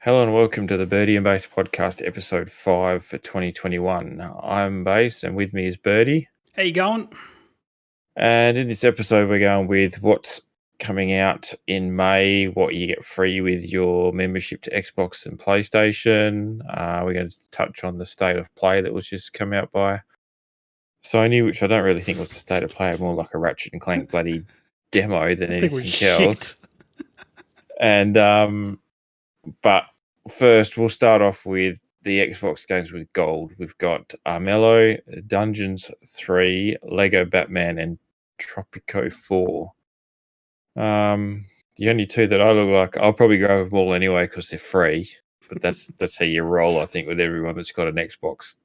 Hello and welcome to the Birdy and Bass Podcast, episode 5 for 2021. I'm Bass and with me is Birdy. How you going? And in this episode, we're going with what's coming out in May, what you get free with your membership to Xbox and PlayStation. We're going to touch on the state of play that was just come out by Sony, which I don't really think was a state of play, more like a Ratchet and Clank bloody demo than anything else. And but first, we'll start off with the Xbox games with gold. We've got Armello, Dungeons 3, Lego Batman, and Tropico 4. The only two that I look like, I'll probably go with them all anyway because they're free. But that's how you roll, I think, with everyone that's got an Xbox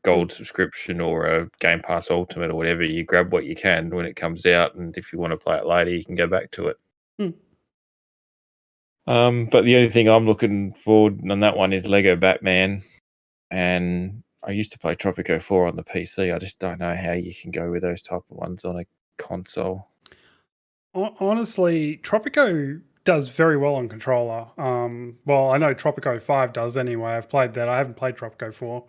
Gold subscription or a Game Pass Ultimate or whatever. You grab what you can when it comes out, and if you want to play it later, you can go back to it. But the only thing I'm looking forward on that one is Lego Batman, and I used to play Tropico 4 on the PC. I just don't know how you can go with those type of ones on a console. Honestly, Tropico does very well on controller. Well, I know Tropico 5 does anyway. I've played that. I haven't played Tropico 4.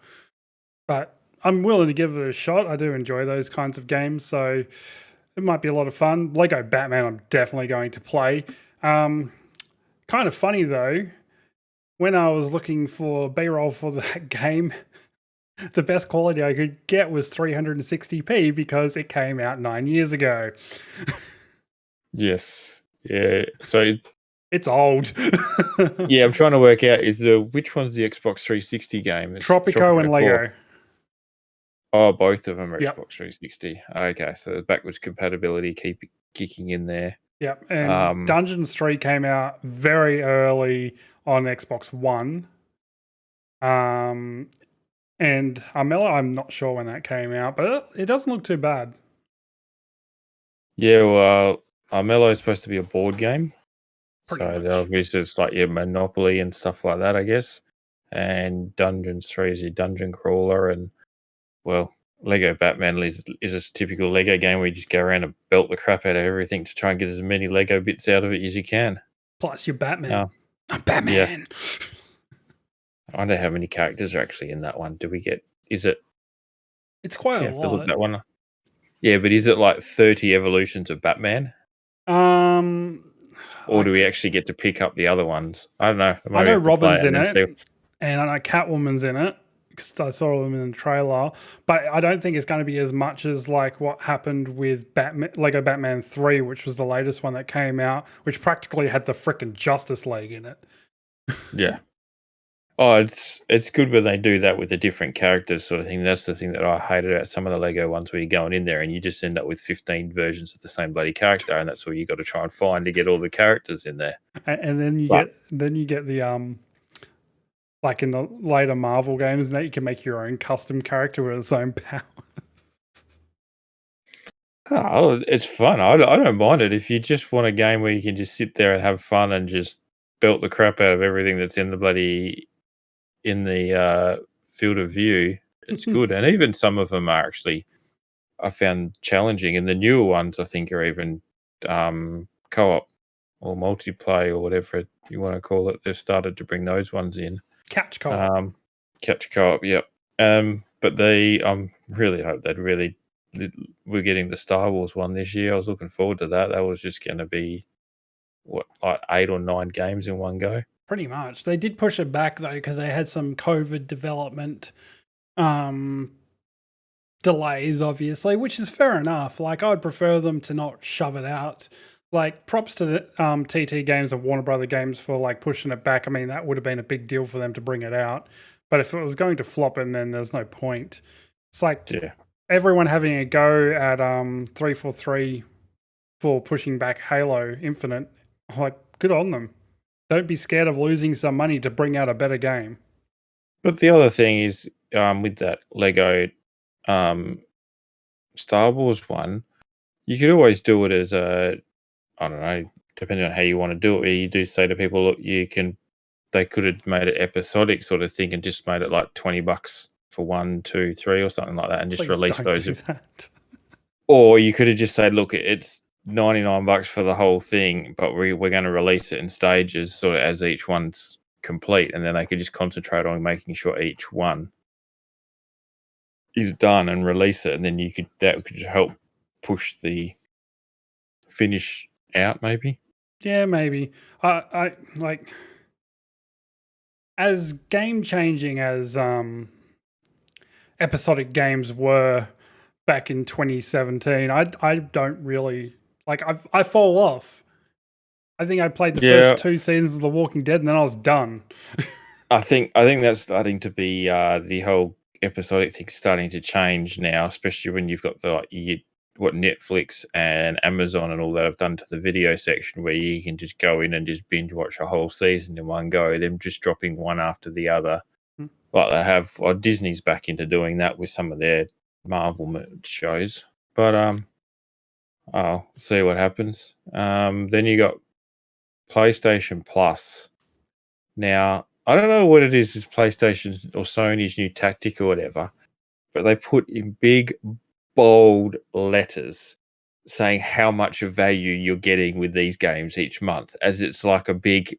But I'm willing to give it a shot. I do enjoy those kinds of games, so it might be a lot of fun. Lego Batman I'm definitely going to play. Kind of funny though, when I was looking for B-roll for that game, the best quality I could get was 360p because it came out 9 years ago. Yes. Yeah. So it's old. Yeah, I'm trying to work out which one's the Xbox 360 game? It's Tropico and Lego. 4. Oh, both of them are Xbox 360. Okay, so the backwards compatibility keep kicking in there. Yep, and Dungeons 3 came out very early on Xbox One. And Armello, I'm not sure when that came out, but it doesn't look too bad. Yeah, well, Armello is supposed to be a board game. Pretty much. Obviously it's like your Monopoly and stuff like that, I guess. And Dungeons 3 is your dungeon crawler, and well, Lego Batman is a typical Lego game where you just go around and belt the crap out of everything to try and get as many Lego bits out of it as you can. Plus, you're Batman. I'm Batman. Yeah. I wonder how many characters are actually in that one. Do we get? Is it? It's quite a lot. To look that one. Yeah, but is it like 30 evolutions of Batman? Or do we actually get to pick up the other ones? I don't know. I know Robin's in it, and I know Catwoman's in it. Because I saw them in the trailer, but I don't think it's going to be as much as like what happened with Lego Batman 3, which was the latest one that came out, which practically had the frickin' Justice League in it. Yeah. Oh, it's good when they do that with the different characters sort of thing. That's the thing that I hated about some of the Lego ones, where you're going in there and you just end up with 15 versions of the same bloody character, and that's all you got to try and find to get all the characters in there. And then you get the like in the later Marvel games, that you can make your own custom character with its own powers. Oh, it's fun. I don't mind it. If you just want a game where you can just sit there and have fun and just belt the crap out of everything that's in the field of view, it's good. And even some of them are actually, I found challenging. And the newer ones, I think, are even co-op or multiplayer or whatever you want to call it. They've started to bring those ones in. Catch co-op. Catch co-op, yep. But I'm really hope we're getting the Star Wars one this year. I was looking forward to that. That was just going to be like 8 or 9 games in one go. Pretty much. They did push it back though because they had some COVID development delays, obviously, which is fair enough. Like, I'd prefer them to not shove it out. Like, props to the TT Games and Warner Brother Games for like pushing it back. I mean, that would have been a big deal for them to bring it out. But if it was going to flop, and then there's no point. It's like everyone having a go at 343 for pushing back Halo Infinite. Like, good on them. Don't be scared of losing some money to bring out a better game. But the other thing is, with that Lego Star Wars one, you could always do it as I don't know, depending on how you want to do it, where you do say to people, look, they could have made it episodic sort of thing and just made it like $20 for 1, 2, 3 or something like that, and just release those. That. Or you could have just said, look, it's $99 for the whole thing, but we're going to release it in stages, sort of as each one's complete, and then they could just concentrate on making sure each one is done and release it, and then that could help push the finish out, maybe. Yeah, maybe. I like, as game changing as episodic games were back in 2017. I don't really like. I fall off. I think I played the first 2 seasons of The Walking Dead, and then I was done. I think that's starting to be the whole episodic thing starting to change now, especially when you've got the what Netflix and Amazon and all that have done to the video section, where you can just go in and just binge watch a whole season in one go. Them just dropping one after the other, like they have. Well, Disney's back into doing that with some of their Marvel shows, but I'll see what happens. Then you got PlayStation Plus. Now, I don't know what it is PlayStation's or Sony's new tactic or whatever, but they put in big, bold letters saying how much of value you're getting with these games each month, as it's like a big,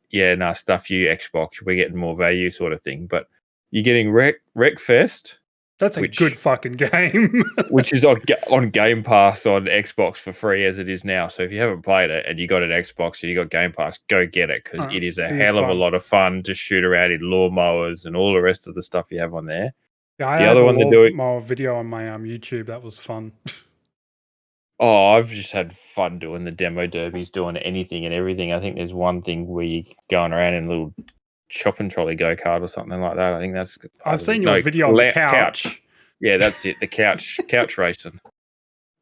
stuff you, Xbox, we're getting more value sort of thing. But you're getting Wreckfest. That's a good fucking game. Which is on Game Pass on Xbox for free as it is now. So if you haven't played it and you got an Xbox and you got Game Pass, go get it, because it is a hell of a lot of fun to shoot around in lawnmowers and all the rest of the stuff you have on there. Yeah, I have a lawnmower video on my YouTube. That was fun. Oh, I've just had fun doing the demo derbies, doing anything and everything. I think there's one thing where you're going around in a little shopping trolley go-kart or something like that. I think that's good. I've seen your video on the couch. Yeah, that's it. The couch racing.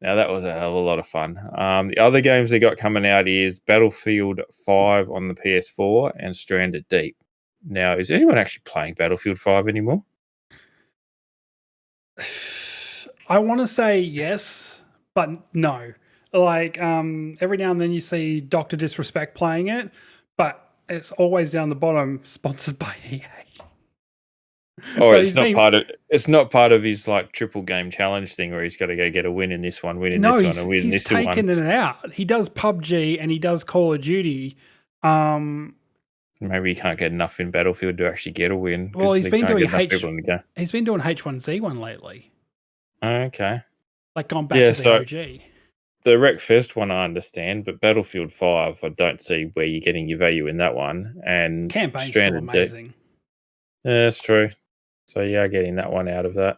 Now that was a hell of a lot of fun. The other games they got coming out is Battlefield 5 on the PS4 and Stranded Deep. Now, is anyone actually playing Battlefield 5 anymore? I want to say yes, but no. Like, every now and then you see Dr. Disrespect playing it, but it's always down the bottom, sponsored by EA. Oh, so it's not part of his like triple game challenge thing where he's got to go get a win in this one, win in this one, and win in this one. He's taken it out. He does PUBG and he does Call of Duty. Maybe he can't get enough in Battlefield to actually get a win. Well, he's been doing H1Z1 lately. Okay. Like gone back to the OG. The Wreckfest one I understand, but Battlefield 5, I don't see where you're getting your value in that one. And campaign's still amazing. Yeah, that's true. So you are getting that one out of that.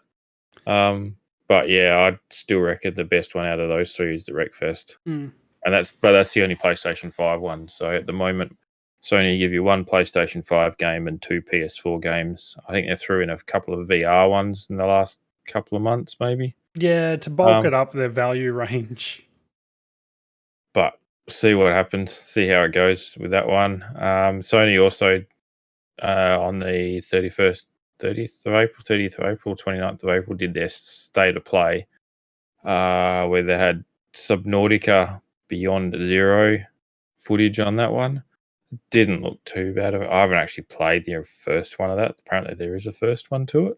But yeah, I'd still reckon the best one out of those three is the Wreckfest. And that's the only PlayStation 5 one. So at the moment, Sony give you one PlayStation 5 game and 2 PS4 games. I think they threw in a couple of VR ones in the last couple of months, maybe. Yeah, to bulk it up their value range. But see what happens, see how it goes with that one. Sony also on the 30th of April, 29th of April, did their State of Play, where they had Subnautica Beyond Zero footage on that one. Didn't look too bad. I haven't actually played the first one of that. Apparently there is a first one to it.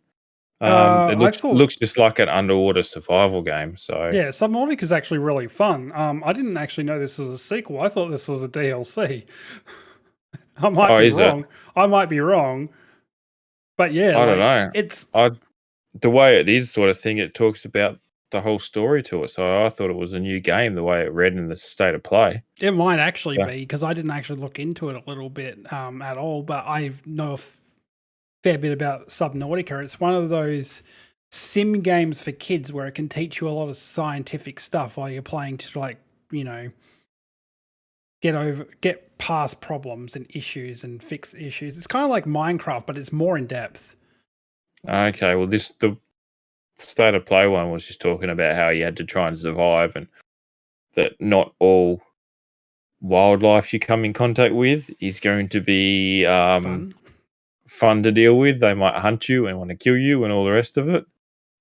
It looks just like an underwater survival game. So yeah, Subnautica is actually really fun. I didn't actually know this was a sequel. I thought this was a DLC. I might be wrong. But yeah, I don't know. It's the way it is, sort of thing. It talks about the whole story to it. So I thought it was a new game the way it read in the State of Play. It might actually be, because I didn't actually look into it a little bit at all. But I know a fair bit about Subnautica. It's one of those sim games for kids where it can teach you a lot of scientific stuff while you're playing to, like, you know, get past problems and issues and fix issues. It's kind of like Minecraft, but it's more in depth. Okay, well, the State of Play one was just talking about how you had to try and survive, and that not all wildlife you come in contact with is going to be fun to deal with. They might hunt you and want to kill you and all the rest of it.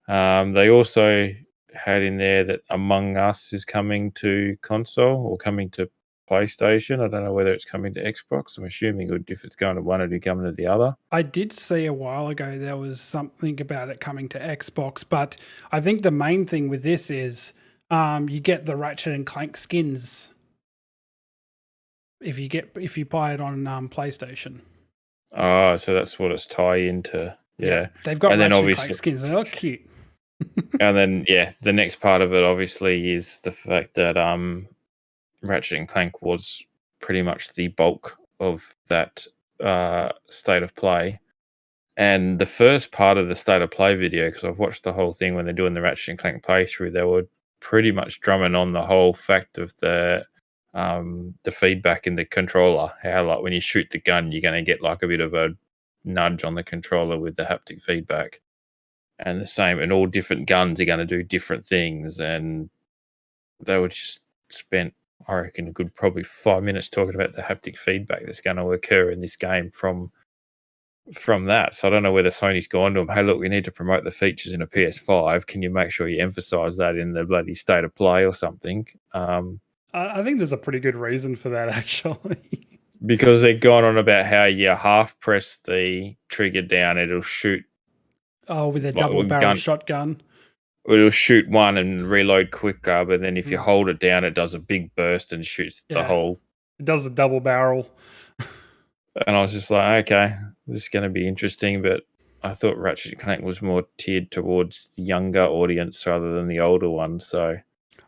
They also had in there that Among Us is coming to console or coming to PlayStation. I don't know whether it's coming to Xbox. I'm assuming if it's going to one, it'll be coming to the other. I did see a while ago there was something about it coming to Xbox, but I think the main thing with this is you get the Ratchet and Clank skins if you buy it on PlayStation. Oh, so that's what it's tie into. Yeah. They've got And then Ratchet and Clank obviously skins. They look cute. and then the next part of it obviously is the fact that Ratchet and Clank was pretty much the bulk of that state of play. And the first part of the state of play video, because I've watched the whole thing when they're doing the Ratchet and Clank playthrough, they were pretty much drumming on the whole fact of the feedback in the controller. How like when you shoot the gun, you're going to get like a bit of a nudge on the controller with the haptic feedback, and the same. And all different guns are going to do different things, and they were just spent, I reckon, a good probably 5 minutes talking about the haptic feedback that's going to occur in this game from that. So I don't know whether Sony's gone to them, hey, look, we need to promote the features in a PS5. Can you make sure you emphasize that in the bloody state of play or something? I think there's a pretty good reason for that, actually. Because they're gone on about how you half press the trigger down, it'll shoot. Oh, with a double barrel shotgun. It'll shoot one and reload quicker, but then if you hold it down, it does a big burst and shoots the whole. It does a double barrel. And I was just like, okay, this is going to be interesting, but I thought Ratchet & Clank was more tiered towards the younger audience rather than the older one. So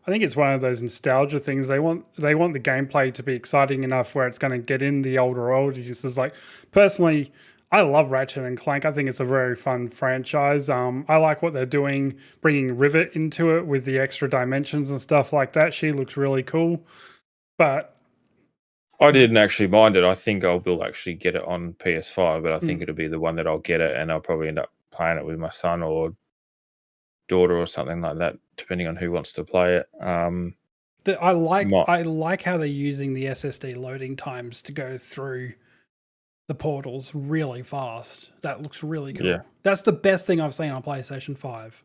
I think it's one of those nostalgia things. They want the gameplay to be exciting enough where it's going to get in the older audiences. Like, personally, I love Ratchet and Clank. I think it's a very fun franchise. I like what they're doing, bringing Rivet into it with the extra dimensions and stuff like that. She looks really cool. But I didn't actually mind it. I think I will actually get it on PS5, but I think it'll be the one that I'll get it, and I'll probably end up playing it with my son or daughter or something like that, depending on who wants to play it. I like how they're using the SSD loading times to go through the portals really fast. That looks really cool. Yeah. That's the best thing I've seen on PlayStation 5.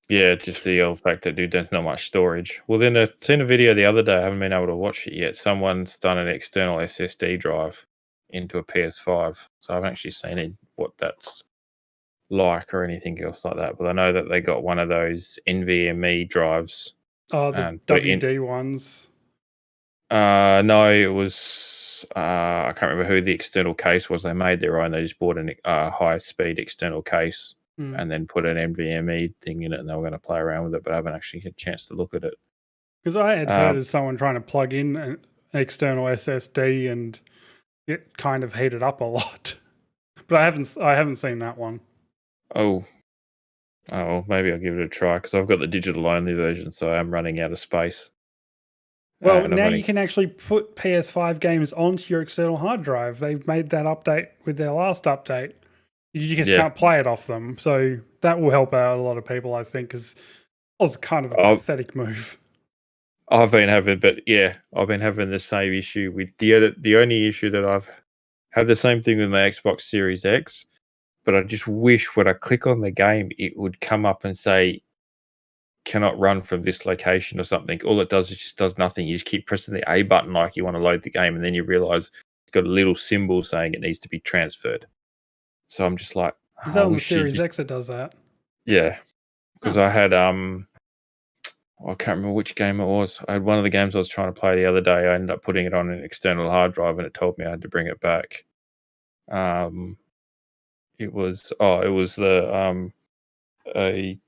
Yeah, just the old fact that dude, there's not much storage. Well, then I've seen a video the other day. I haven't been able to watch it yet. Someone's done an external SSD drive into a PS5, so I haven't actually seen what that's like or anything else like that. But I know that they got one of those NVMe drives. Oh, the WD ones. No, it was. I can't remember who the external case was. They made their own. They just bought a high-speed external case and then put an NVMe thing in it, and they were going to play around with it, but I haven't actually had a chance to look at it. Because I had heard of someone trying to plug in an external SSD, and it kind of heated up a lot. But I haven't seen that one. Oh, well, maybe I'll give it a try because I've got the digital-only version, so I'm running out of space. Well, now you can actually put PS5 games onto your external hard drive. They've made that update with their last update. You just can't play it off them. So that will help out a lot of people, I think, because it was kind of a pathetic move. I've been having the same issue with the only issue that I've had the same thing with my Xbox Series X, but I just wish when I click on the game, it would come up and say, cannot run from this location or something. All it does is just does nothing. You just keep pressing the A button like you want to load the game, and then you realize it's got a little symbol saying it needs to be transferred. So I'm just like, is that on the Series X that does that? Yeah, because I had I can't remember which game it was. I had one of the games I was trying to play the other day. I ended up putting it on an external hard drive, and it told me I had to bring it back. It was the a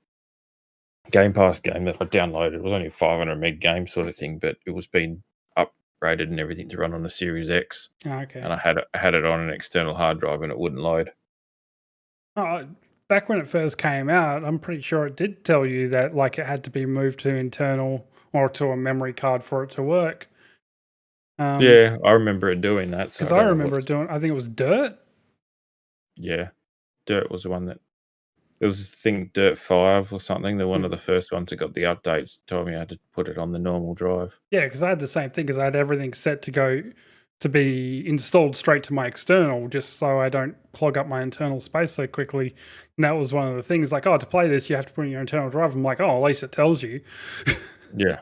Game Pass game that I downloaded. It was only a 500 meg game sort of thing, but it was being upgraded and everything to run on the Series X. Okay. And I had it on an external hard drive, and it wouldn't load. Back when it first came out, I'm pretty sure it did tell you that like it had to be moved to internal or to a memory card for it to work. Yeah, I remember it doing that. Because I remember it doing, I think it was Dirt. Yeah, Dirt was the one that, it was, I think, Dirt 5 or something. The one of the first ones that got the updates told me I had to put it on the normal drive. Yeah, because I had the same thing, because I had everything set to go to be installed straight to my external, just so I don't clog up my internal space so quickly. And that was one of the things, like, to play this, you have to put in your internal drive. I'm like, at least it tells you. Yeah.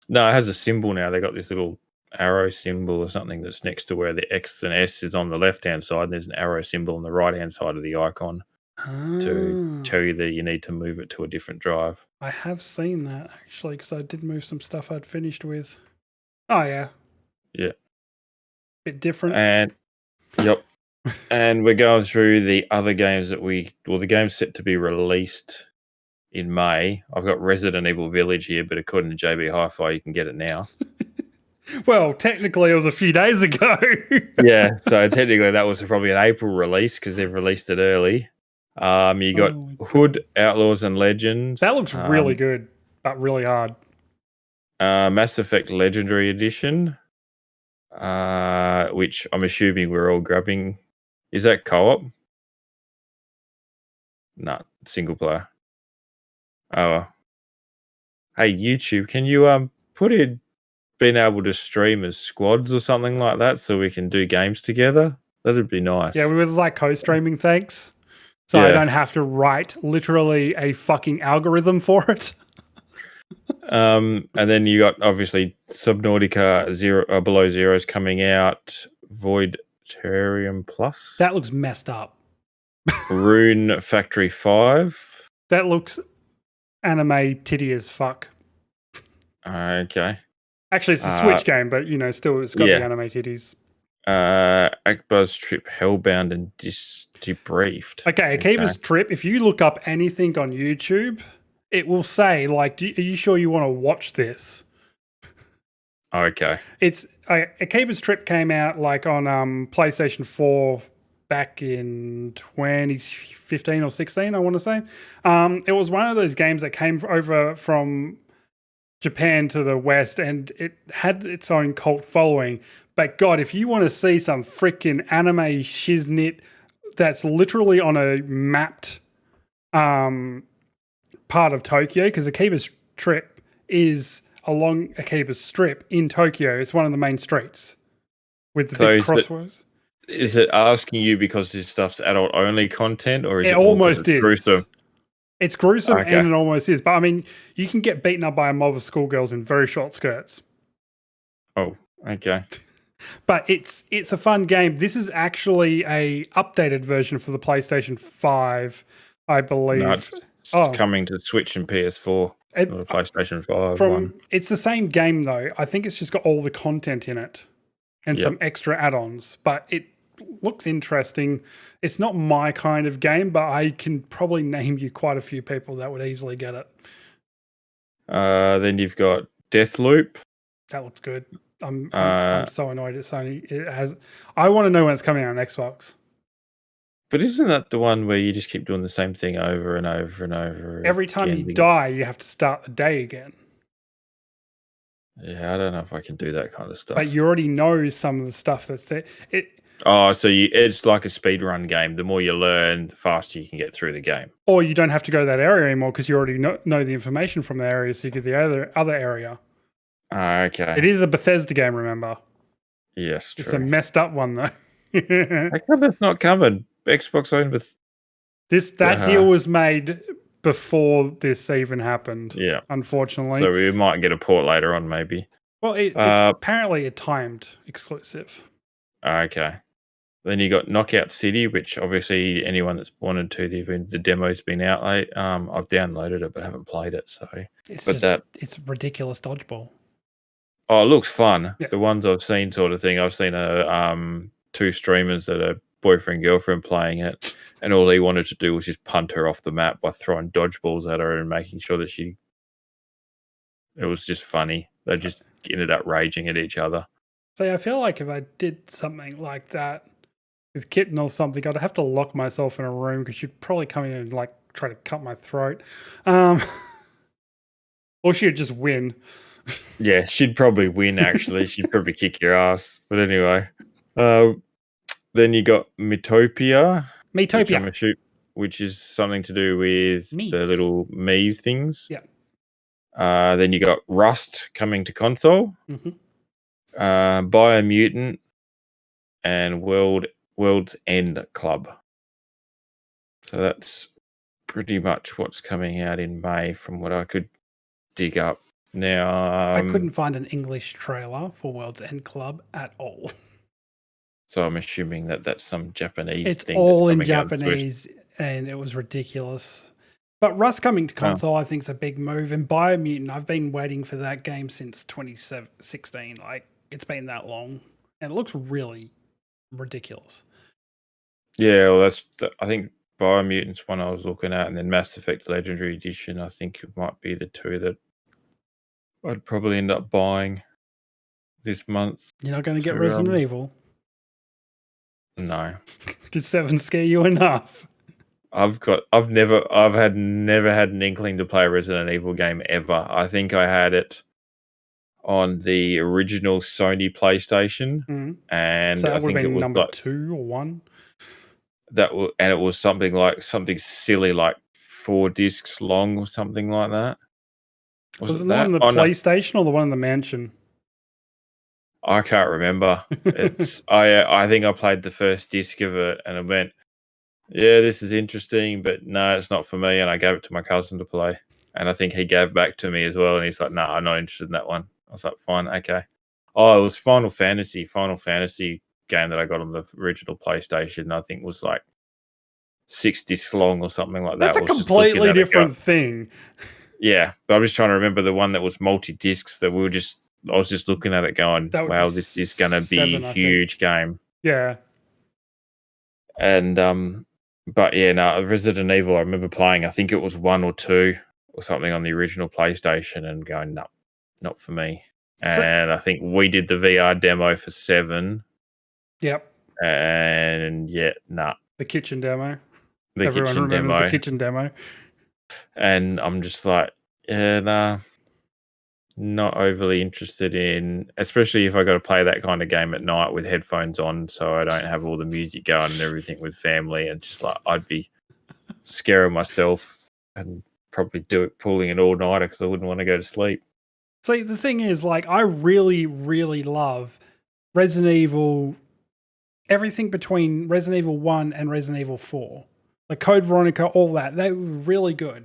No, it has a symbol now. They got this little arrow symbol or something that's next to where the X and S is on the left-hand side. And there's an arrow symbol on the right-hand side of the icon. to tell you that you need to move it to a different drive. I have seen that actually because I did move some stuff I'd finished with. Oh yeah. Yeah. Bit different. And yep. And we're going through the other games that the game's set to be released in May. I've got Resident Evil Village here, but according to JB Hi-Fi, you can get it now. Well, technically it was a few days ago. Yeah, so technically that was probably an April release because they've released it early. You got Hood, Outlaws and Legends. That looks really good, but really hard. Mass Effect Legendary Edition, which I'm assuming we're all grabbing. Is that co-op? No, single player. Oh, hey YouTube, can you put in being able to stream as squads or something like that so we can do games together? That'd be nice. Yeah, we would like co-streaming, thanks. So I don't have to write literally a fucking algorithm for it. And then you got obviously Subnautica Below Zero's coming out, Void Terrarium Plus. That looks messed up. Rune Factory 5. That looks anime titty as fuck. Okay. Actually, it's a Switch game, but still it's got the anime titties. Akbar's Trip, Hellbound, and Debriefed. Okay, Akiba's Trip. If you look up anything on YouTube, it will say like, "Are you sure you want to watch this?" Okay. It's Akiba's Trip came out like on PlayStation 4 back in 2015 or 16, I want to say. It was one of those games that came over from Japan to the West, and it had its own cult following. But God, if you want to see some freaking anime shiznit that's literally on a mapped part of Tokyo, because Akiba's Trip is along Akiba's Strip in Tokyo. It's one of the main streets with the big crossroads. Is it asking you because this stuff's adult-only content, or is it almost gruesome? It's gruesome and it almost is. But I mean, you can get beaten up by a mob of schoolgirls in very short skirts. Oh, okay. But it's a fun game. This is actually a updated version for the PlayStation 5, I believe. No, it's coming to Switch and PS4. It's not a PlayStation 5 one. It's the same game, though. I think it's just got all the content in it and some extra add-ons. But it looks interesting. It's not my kind of game, but I can probably name you quite a few people that would easily get it. Then you've got Deathloop. That looks good. I'm so annoyed at Sony. I want to know when it's coming out on Xbox. But isn't that the one where you just keep doing the same thing over and over and over? Every time you die, you have to start the day again. Yeah, I don't know if I can do that kind of stuff. But you already know some of the stuff that's there. So it's like a speedrun game. The more you learn, the faster you can get through the game. Or you don't have to go to that area anymore because you already know the information from the area, so you get the other area. Okay. It is a Bethesda game, remember? Yes, true. It's a messed up one, though. How come that's not coming? Xbox owned with... That deal was made before this even happened. Yeah. Unfortunately. So we might get a port later on, maybe. Well, apparently a timed exclusive. Okay. Then you got Knockout City, which obviously anyone that's wanted to, the demo's been out late. I've downloaded it but haven't played it. So, it's ridiculous dodgeball. Oh, it looks fun. Yeah. The ones I've seen, sort of thing. I've seen two streamers that are boyfriend girlfriend playing it, and all he wanted to do was just punt her off the map by throwing dodgeballs at her and making sure that it was just funny. They just ended up raging at each other. So I feel like if I did something like that with Kitten or something, I'd have to lock myself in a room because she'd probably come in and like try to cut my throat, or she'd just win. Yeah, she'd probably win. Actually, she'd probably kick your ass. But anyway, then you got Metopia, which is something to do with the little Mii's things. Yeah. Then you got Rust coming to console. Mm-hmm. Biomutant and World's End Club. So that's pretty much what's coming out in May from what I could dig up. Now, I couldn't find an English trailer for World's End Club at all. So I'm assuming that that's some Japanese it's thing. It's all in Japanese. and it was ridiculous. But Rust coming to console, I think, is a big move. And Biomutant, I've been waiting for that game since 2016. Like, it's been that long. And it looks really ridiculous. Yeah, well, I think Biomutant's one I was looking at, and then Mass Effect Legendary Edition, I think it might be the two that I'd probably end up buying this month. You're not going to get Resident Evil? No. Did 7 scare you enough? I've never had an inkling to play a Resident Evil game ever. I think I had it on the original Sony PlayStation, and so that I think it was number like 2 or 1. And it was something silly like 4 discs long or something like that. Was it the one on the PlayStation or the one in the mansion? I can't remember. It's I think I played the first disc of it and I went, yeah, this is interesting, but no, it's not for me. And I gave it to my cousin to play. And I think he gave back to me as well. And he's like, no, I'm not interested in that one. I was like, fine, okay. Oh, it was Final Fantasy game that I got on the original PlayStation. I think was like 6 discs long or something like that. That's a completely different thing. Yeah, but I'm just trying to remember the one that was multi-discs that I was just looking at it going, wow, this is going to be a huge game. Yeah. And, but yeah, no, Resident Evil, I remember playing, I think it was 1 or 2 or something on the original PlayStation and going, no, not for me. And I think we did the VR demo for 7. Yep. And yeah, nah. The kitchen demo. Everyone remembers the kitchen demo. And I'm just like, yeah, nah. Not overly interested in, especially if I got to play that kind of game at night with headphones on, so I don't have all the music going and everything with family, and just like I'd be scaring myself and probably pulling an all-nighter because I wouldn't want to go to sleep. So the thing is, like, I really, really love Resident Evil, everything between Resident Evil 1 and Resident Evil 4. Like Code Veronica, all that. They were really good.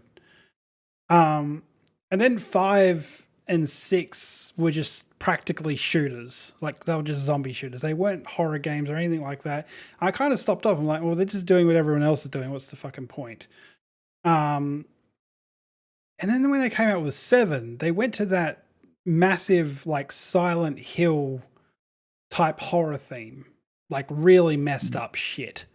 And then 5 and 6 were just practically shooters. Like, they were just zombie shooters. They weren't horror games or anything like that. I kind of stopped off. I'm like, well, they're just doing what everyone else is doing. What's the fucking point? And then when they came out with 7, they went to that massive, like, Silent Hill type horror theme. Like, really messed up shit.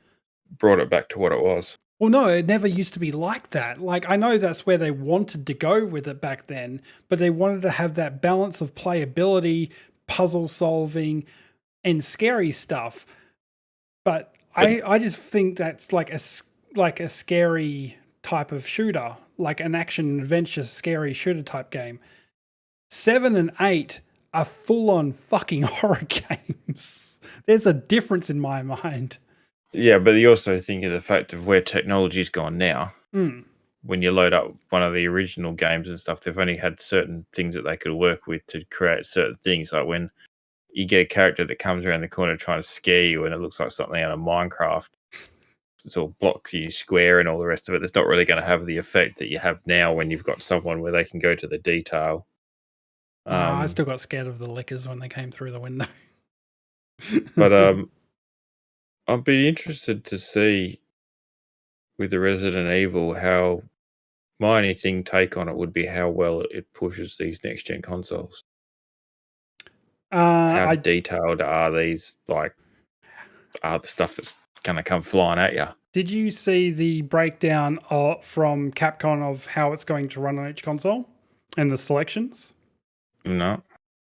Brought it back to what it was. Well, no, it never used to be like that. Like, I know that's where they wanted to go with it back then, but they wanted to have that balance of playability, puzzle solving, and scary stuff. But I just think that's like a scary type of shooter, like an action adventure scary shooter type game. 7 and 8 are full-on fucking horror games. There's a difference in my mind. Yeah, but you also think of the fact of where technology's gone now. When you load up one of the original games and stuff, they've only had certain things that they could work with to create certain things. Like when you get a character that comes around the corner trying to scare you and it looks like something out of Minecraft, it's all block you square and all the rest of it. It's not really going to have the effect that you have now when you've got someone where they can go to the detail. I still got scared of the lickers when they came through the window. But I'd be interested to see with the Resident Evil how my only take on it would be how well it pushes these next gen consoles. How detailed are these? Like, are the stuff that's going to come flying at you? Did you see the breakdown from Capcom of how it's going to run on each console and the selections? No.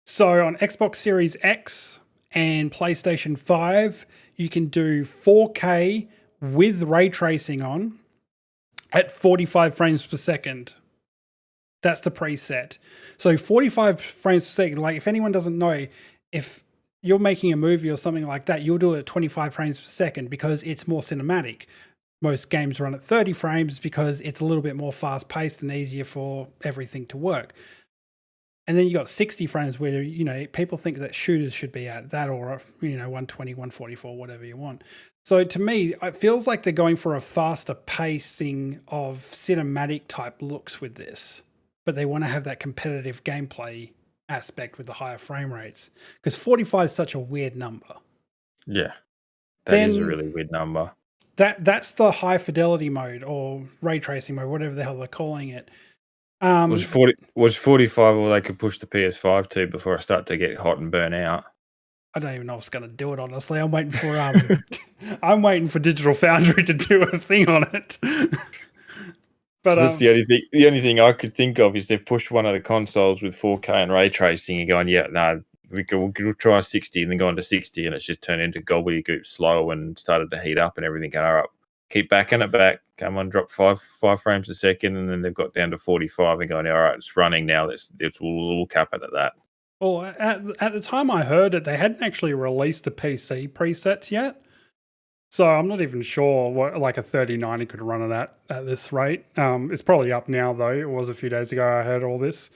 So on Xbox Series X and PlayStation 5, you can do 4K with ray tracing on at 45 frames per second. That's the preset. So 45 frames per second, like if anyone doesn't know, if you're making a movie or something like that, you'll do it at 25 frames per second because it's more cinematic. Most games run at 30 frames because it's a little bit more fast paced and easier for everything to work. And then you got 60 frames where, you know, people think that shooters should be at that or, you know, 120, 144, whatever you want. So to me, it feels like they're going for a faster pacing of cinematic type looks with this, but they want to have that competitive gameplay aspect with the higher frame rates because 45 is such a weird number. Yeah, that is a really weird number. That's the high fidelity mode or ray tracing mode, whatever the hell they're calling it. Was 45 all they could push the PS5 to before I start to get hot and burn out? I don't even know if it's going to do it. Honestly, I'm waiting for I'm waiting for Digital Foundry to do a thing on it. But that's the only thing. The only thing I could think of is they've pushed one of the consoles with 4K and ray tracing and going, yeah, no, we'll try 60 and then go on to 60, and it's just turned into gobbledygook slow and started to heat up and everything. Going, all right, keep backing it back. Come on, drop five frames a second, and then they've got down to 45 and going, all right, it's running now. We'll cap it at that. Well, at the time I heard it, they hadn't actually released the PC presets yet. So I'm not even sure what like a 3090 could run it at this rate. It's probably up now though. It was a few days ago I heard all this.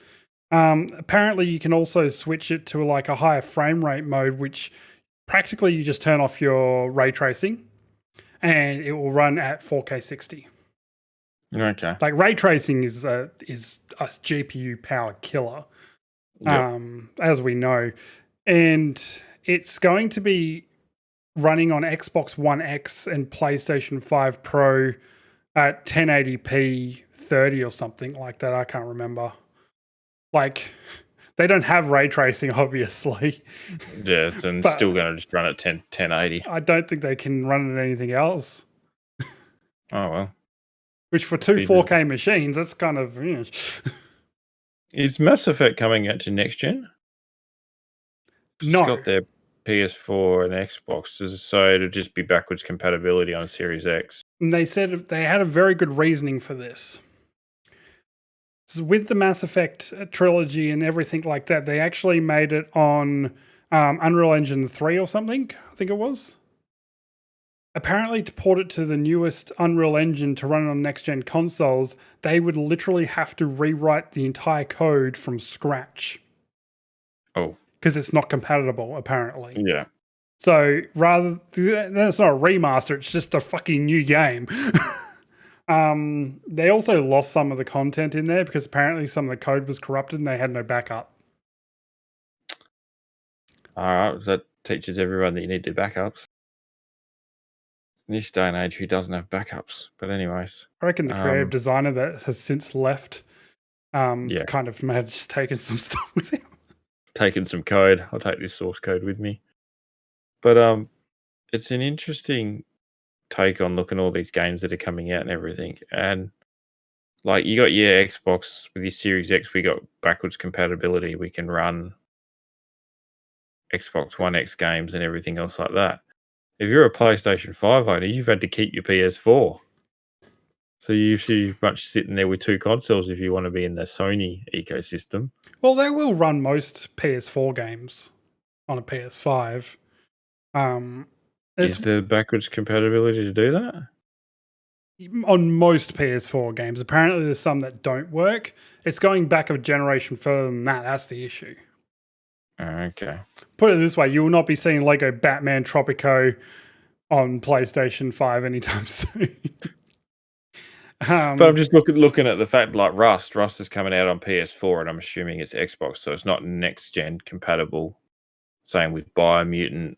Apparently you can also switch it to like a higher frame rate mode, which practically you just turn off your ray tracing and it will run at 4K 60. Okay. Like ray tracing is a GPU power killer, as we know, and it's going to be running on Xbox One X and PlayStation 5 Pro at 1080p 30 or something like that. I can't remember. Like, they don't have ray tracing, obviously. Yeah, and still going to just run at 1080. I don't think they can run it anything else. Oh, well. Which for two 4K machines, that's kind of... Is Mass Effect coming out to next gen? No. It's got their PS4 and Xbox, so it'll just be backwards compatibility on Series X. And they said they had a very good reasoning for this. So with the Mass Effect trilogy and everything like that, they actually made it on Unreal Engine 3 or something, I think it was. Apparently, to port it to the newest Unreal Engine to run on next-gen consoles, they would literally have to rewrite the entire code from scratch. Oh. Because it's not compatible, apparently. Yeah. So that's not a remaster, it's just a fucking new game. They also lost some of the content in there because apparently some of the code was corrupted and they had no backup. Alright, that teaches everyone that you need to do backups. In this day and age, who doesn't have backups? But anyways. I reckon the creative designer that has since left kind of may have just taken some stuff with him. Taken some code. I'll take this source code with me. But it's an interesting take on looking at all these games that are coming out and everything. And like you got your Xbox with your Series X, we got backwards compatibility. We can run Xbox One X games and everything else like that. If you're a PlayStation 5 owner, you've had to keep your PS4. So you're pretty much sitting there with two consoles if you want to be in the Sony ecosystem. Well, they will run most PS4 games on a PS5. Is there backwards compatibility to do that? On most PS4 games. Apparently there's some that don't work. It's going back a generation further than that. That's the issue. Okay. Put it this way, you will not be seeing Lego Batman Tropico on PlayStation 5 anytime soon. But I'm just looking at the fact like Rust is coming out on PS4 and I'm assuming it's Xbox, so it's not next gen compatible. Same with Biomutant.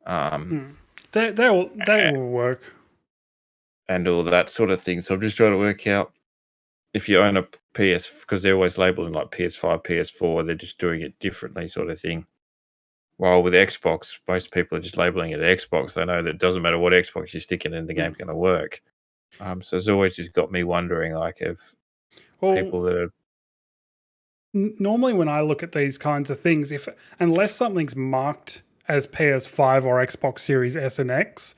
They will work. And all that sort of thing. So I'm just trying to work out if you own a PS, because they're always labeling like PS5, PS4, they're just doing it differently sort of thing. While with Xbox, most people are just labeling it Xbox. They know that it doesn't matter what Xbox you're sticking in, the game's going to work. So it's always just got me wondering, like, if people that are... Normally when I look at these kinds of things, unless something's marked as PS5 or Xbox Series S and X,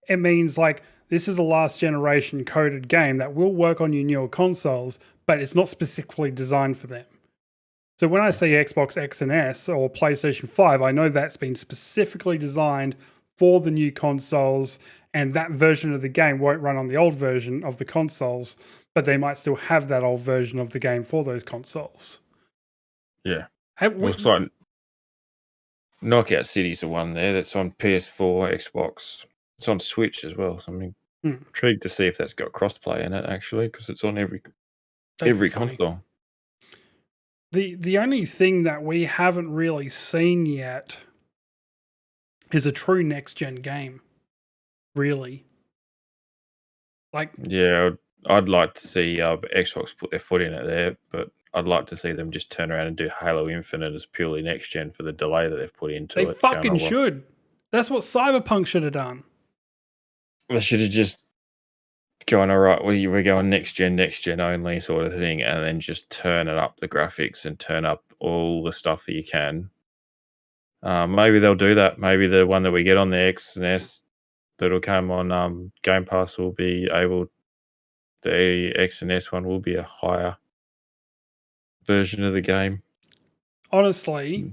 it means like this is a last generation coded game that will work on your newer consoles, but it's not specifically designed for them. So when I say Xbox X and S or PlayStation 5, I know that's been specifically designed for the new consoles, and that version of the game won't run on the old version of the consoles, but they might still have that old version of the game for those consoles. Yeah. It's like Knockout City's the one there that's on PS4, Xbox. It's on Switch as well. So I'm intrigued to see if that's got crossplay in it, actually, because it's on every console. The only thing that we haven't really seen yet is a true next-gen game, really. Like, Yeah, I'd like to see Xbox put their foot in it there, but I'd like to see them just turn around and do Halo Infinite as purely next gen for the delay that they've put into they it. fucking should. That's what Cyberpunk should have done. They should have just gone, all right, we're going next gen only sort of thing, and then just turn it up the graphics and turn up all the stuff that you can. Maybe they'll do that. Maybe the one that we get on the X and S that'll come on Game Pass will be able. The X and S one will be a higher version of the game. Honestly,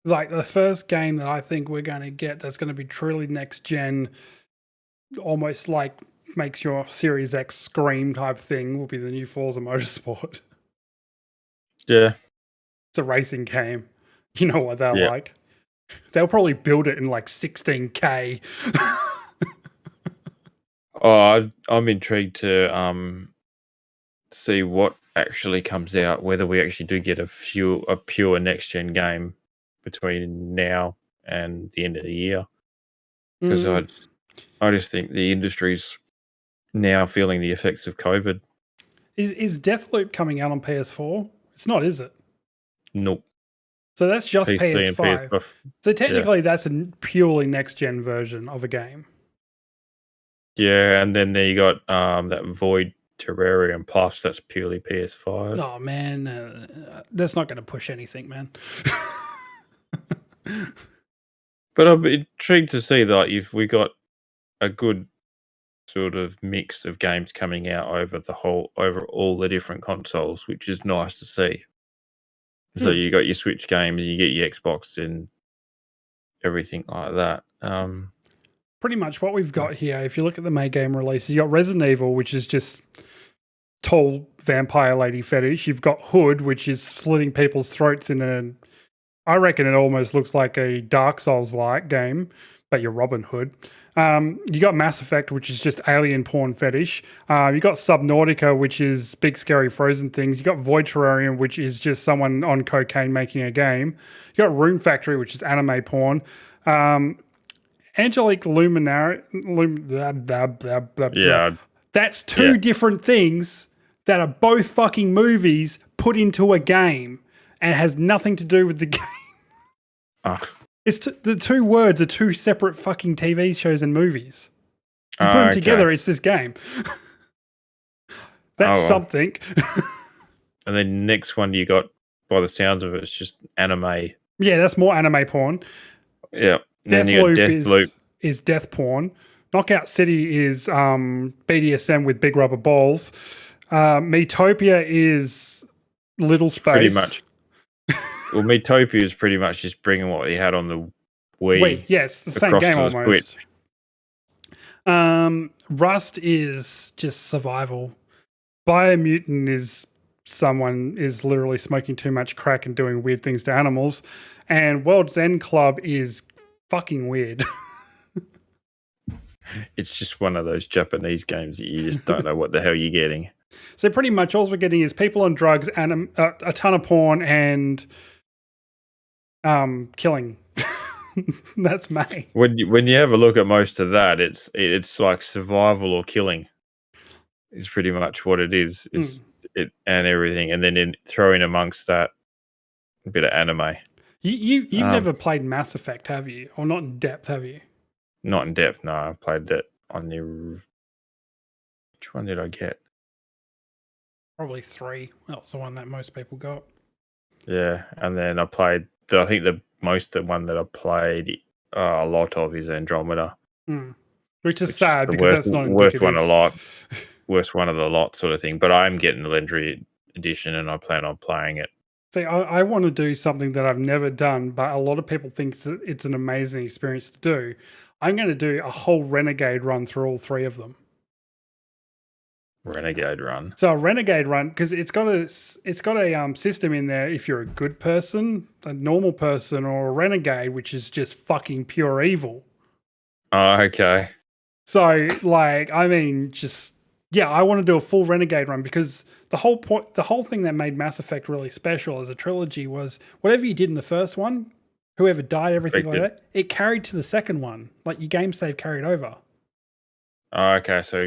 like the first game that I think we're going to get that's going to be truly next gen, almost like makes your Series X scream type thing, will be the new Forza Motorsport. Yeah. It's a racing game. You know what they're Yeah. like. They'll probably build it in like 16K. I'm intrigued to see what actually comes out, whether we actually do get a pure next gen game between now and the end of the year. Because I just think the industry's now feeling the effects of COVID. Is Deathloop coming out on PS4? It's not, is it? Nope. So that's just PC and PS5. PS5. So technically that's a purely next gen version of a game. Yeah, and then there you got that Void Terrarium Plus, that's purely PS5. Oh man, that's not going to push anything, man. But I'm intrigued to see that if we got a good sort of mix of games coming out over all the different consoles, which is nice to see. So you got your Switch games, you get your Xbox and everything like that. Pretty much what we've got here, if you look at the May game releases, you got Resident Evil, which is just tall vampire lady fetish. You've got Hood, which is slitting people's throats I reckon it almost looks like a Dark Souls-like game, but you're Robin Hood. You got Mass Effect, which is just alien porn fetish. You got Subnautica, which is big scary frozen things. You got Void Terrarium, which is just someone on cocaine making a game. You got Room Factory, which is anime porn. Angelique Luminary. Yeah. That's two different things that are both fucking movies put into a game and has nothing to do with the game. It's the two words are two separate fucking TV shows and movies. You put them together, it's this game. That's something. And then next one you got, by the sounds of it, it's just anime. Yeah, that's more anime porn. Yeah. Then you got Deathloop. Is death porn. Knockout City is BDSM with big rubber balls. Metopia is Little Space. Pretty much. Well, Metopia is pretty much just bringing what he had on the Wii. Wait, yes, the same game almost. Rust is just survival. Biomutant is someone is literally smoking too much crack and doing weird things to animals. And World's End Club is fucking weird. It's just one of those Japanese games that you just don't know what the hell you're getting. So pretty much all we're getting is people on drugs and a ton of porn and killing. That's May. When you have a look at most of that, it's like survival or killing. Is pretty much what it is. It and everything, and then throw in amongst that a bit of anime. You've never played Mass Effect, have you? Or not in depth, have you? Not in depth, no. I've played that on the... Which one did I get? Probably 3. That was the one that most people got. Yeah, and then I played... I think the one that I played a lot of is Andromeda. Which is sad because that's not worst one a lot. Worst one of the lot sort of thing. But I'm getting the Legendary Edition and I plan on playing it. See, I want to do something that I've never done, but a lot of people think it's an amazing experience to do. I'm going to do a whole Renegade run through all 3 of them. Renegade run. So a Renegade run, because it's got a system in there if you're a good person, a normal person, or a renegade, which is just fucking pure evil. Oh, okay. So, I want to do a full Renegade run because the whole thing that made Mass Effect really special as a trilogy was whatever you did in the first one, whoever died, everything like that, it carried to the second one. Like your game save carried over. Oh, okay, so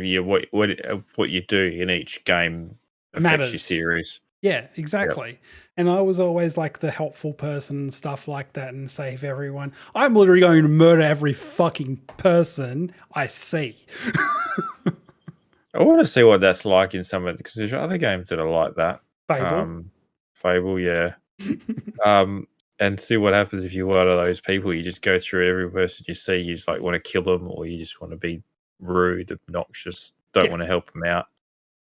what you do in each game affects your Matters. series. Yeah, exactly. And I was always like the helpful person and stuff like that and save everyone. I'm literally going to murder every fucking person I see. I want to see what that's like in some of because there's other games that are like that. Fable. Fable, yeah. And see what happens if you're one of those people. You just go through every person you see. You just like want to kill them, or you just want to be rude, obnoxious, don't want to help them out.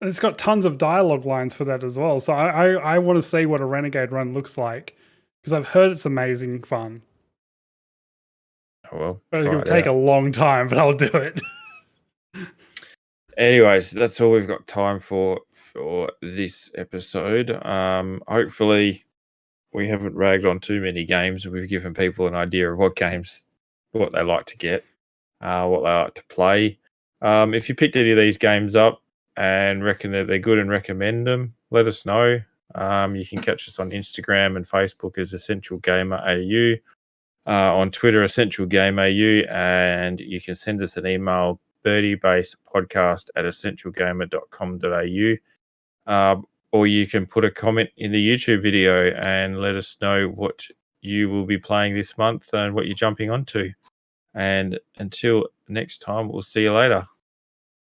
And it's got tons of dialogue lines for that as well. So I want to see what a Renegade run looks like because I've heard it's amazing fun. Oh, well, But it'll take a long time, but I'll do it. Anyways, that's all we've got time for this episode. Hopefully we haven't ragged on too many games. We've given people an idea of what they like to get, what they like to play. If you picked any of these games up and reckon that they're good and recommend them, let us know. You can catch us on Instagram and Facebook as Essential Gamer AU, on Twitter Essential Game AU, and you can send us an email, birdyassassin@essentialgamer.com.au, or you can put a comment in the YouTube video and let us know what you will be playing this month and what you're jumping onto. And until next time, we'll see you later.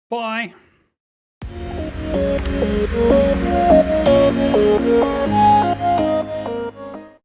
Bye.